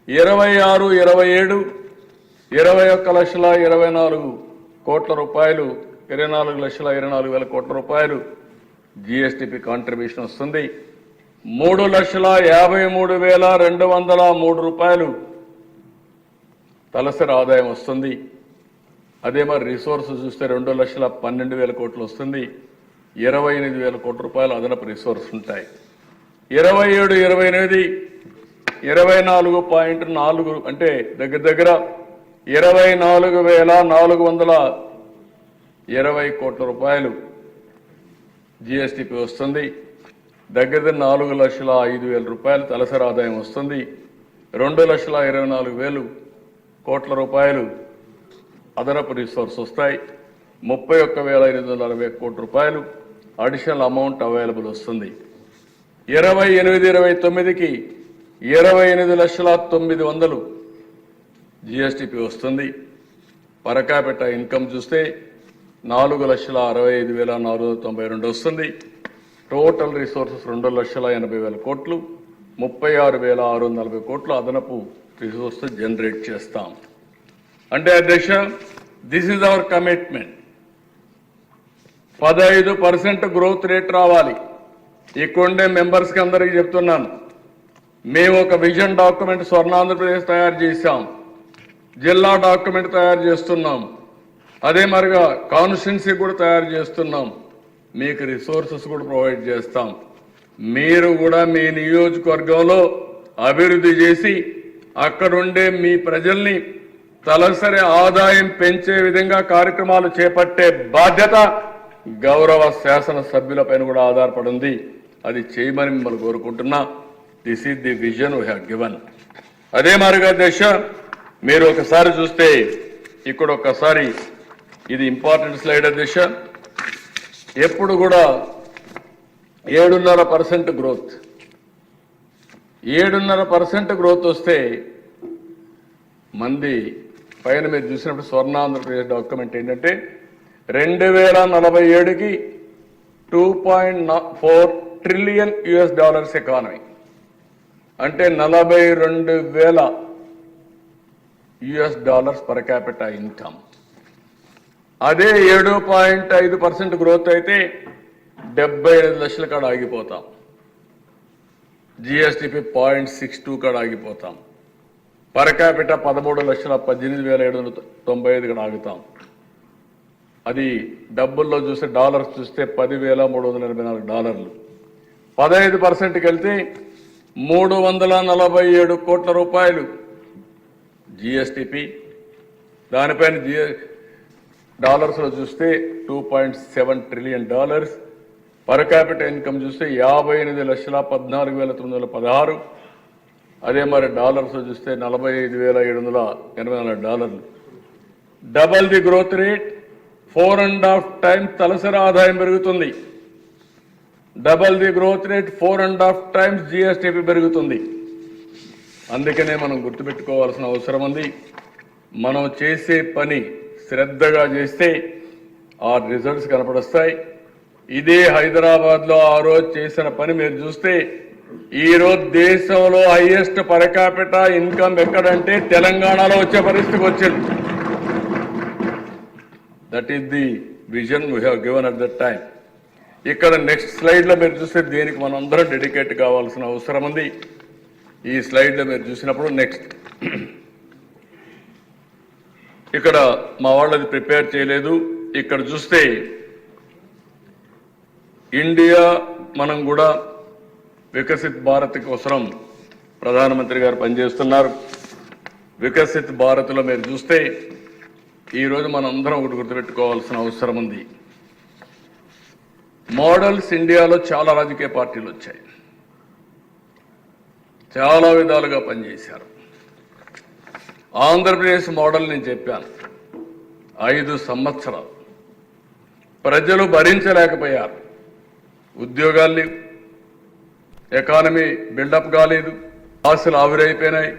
26, 27, 21,24,000 రూపాయలు, 24,24,000 కోట్ల రూపాయలు జీఎస్టీపీ కాంట్రిబ్యూషన్ వస్తుంది. 3,53,203 రూపాయలు తలసరి ఆదాయం వస్తుంది. అదే మరి రిసోర్స్ చూస్తే 2,12,000 కోట్లు వస్తుంది. 28,000 కోట్ల రూపాయలు అదనపు రిసోర్స్ ఉంటాయి. 27, 28, 24.4 అంటే దగ్గర 24,420 కోట్ల రూపాయలు జీఎస్టీపీ వస్తుంది. దగ్గర 4,05,000 రూపాయలు తలసరి ఆదాయం వస్తుంది. 2,24,000 కోట్ల రూపాయలు అదనపు రిసోర్స్ వస్తాయి. 31,840 కోట్ల రూపాయలు అడిషనల్ అమౌంట్ అవైలబుల్ వస్తుంది. 28-29కి 28,900,000 జీఎస్టీపీ వస్తుంది. పర్ క్యాపిటా ఇన్కమ్ చూస్తే 4,65,492 వస్తుంది. టోటల్ రిసోర్సెస్ 2,80,000 కోట్లు, 36,640 కోట్లు అదనపు రిసోర్స్ జనరేట్ చేస్తాం. అంటే అధ్యక్ష, this is our commitment. 15% growth rate రావాలి. ఇక్కడుండే మెంబర్స్కి అందరికీ చెప్తున్నాను, మేము ఒక విజన్ డాక్యుమెంట్ స్వర్ణాంధ్రప్రదేశ్ తయారు చేశాం, జిల్లా డాక్యుమెంట్ తయారు చేస్తున్నాం, అదే మరిగా కాన్స్టిట్యున్సీ కూడా తయారు చేస్తున్నాం. మీకు రిసోర్సెస్ కూడా ప్రొవైడ్ చేస్తాం. మీరు కూడా మీ నియోజకవర్గంలో అభివృద్ధి చేసి అక్కడుండే మీ ప్రజల్ని తలసరి ఆదాయం పెంచే విధంగా కార్యక్రమాలు చేపట్టే బాధ్యత గౌరవ శాసన సభ్యులపైన కూడా ఆధారపడింది. అది చేయమని మిమ్మల్ని కోరుకుంటున్నా. This is the vision we have given. అదే మాదిరిగా దశ మీరు ఒకసారి చూస్తే ఇక్కడ ఒక్కసారి ఇది ఇంపార్టెంట్ స్లైడ్ దశ. ఎప్పుడు కూడా 7.5% గ్రోత్, 7.5% గ్రోత్ వస్తే మంది పైన మీరు చూసినప్పుడు స్వర్ణాంధ్రప్రదేశ్ డాక్యుమెంట్ ఏంటంటే 2047కి $2.4 ట్రిలియన్ ఎకానమీ, అంటే $42,000 పర్ క్యాపిటా ఇన్కమ్. అదే 7.5% గ్రోత్ అయితే 75 లక్షల కాడ ఆగిపోతాం. జిఎస్టిపి 0.62 కాడ ఆగిపోతాం. పర్ క్యాపిటా 13,18,795 కాడ ఆగుతాం. అది డబ్బుల్లో చూస్తే డాలర్స్ చూస్తే $10,384. 15%కి వెళ్తే 347 కోట్ల రూపాయలు జిఎస్టిపి. దానిపైన డాలర్స్లో చూస్తే $2.7 ట్రిలియన్. పర్ క్యాపిటల్ ఇన్కమ్ చూస్తే 58,14,916. అదే మరి డాలర్స్లో చూస్తే $45,784. Double the growth rate, 4.5 times తలసరి ఆదాయం పెరుగుతుంది. Double the growth rate, 4.5 times GSTP పెరుగుతుంది. అందుకనే మనం గుర్తుపెట్టుకోవాల్సిన అవసరం ఉంది. మనం చేసే పని శ్రద్ధగా చేస్తే ఆ రిజల్ట్స్ కనపడొస్తాయి. ఇదే హైదరాబాద్లో ఆ రోజు చేసిన పని మీరు చూస్తే ఈరోజు దేశంలో హైయెస్ట్ పర్ క్యాపిటా ఇన్కమ్ ఎక్కడంటే తెలంగాణలో వచ్చే పరిస్థితికి వచ్చింది. That is the vision we have given at that time. ఇక్కడ నెక్స్ట్ స్లైడ్లో మీరు చూస్తే దీనికి మనం అందరం డెడికేట్ కావాల్సిన అవసరం ఉంది. ఈ స్లైడ్లో మీరు చూసినప్పుడు నెక్స్ట్ ఇక్కడ మా వాళ్ళు అది ప్రిపేర్ చేయలేదు. ఇక్కడ చూస్తే ఇండియా మనం కూడా వికసిత్ భారత్ కోసం ప్రధానమంత్రి గారు పనిచేస్తున్నారు. వికసిత్ భారత్లో మీరు చూస్తే ఈరోజు మనందరం ఒకటి గుర్తుపెట్టుకోవాల్సిన అవసరం ఉంది. మోడల్స్ ఇండియాలో చాలా రాజకీయ పార్టీలు వచ్చాయి, చాలా విధాలుగా పనిచేశారు. ఆంధ్రప్రదేశ్ మోడల్ నేను చెప్పాను. 5 సంవత్సరాలు ప్రజలు భరించలేకపోయారు. ఉద్యోగాలు లేవు, ఎకానమీ బిల్డప్ కాలేదు, ఆస్తులు ఆవిరైపోయినాయి.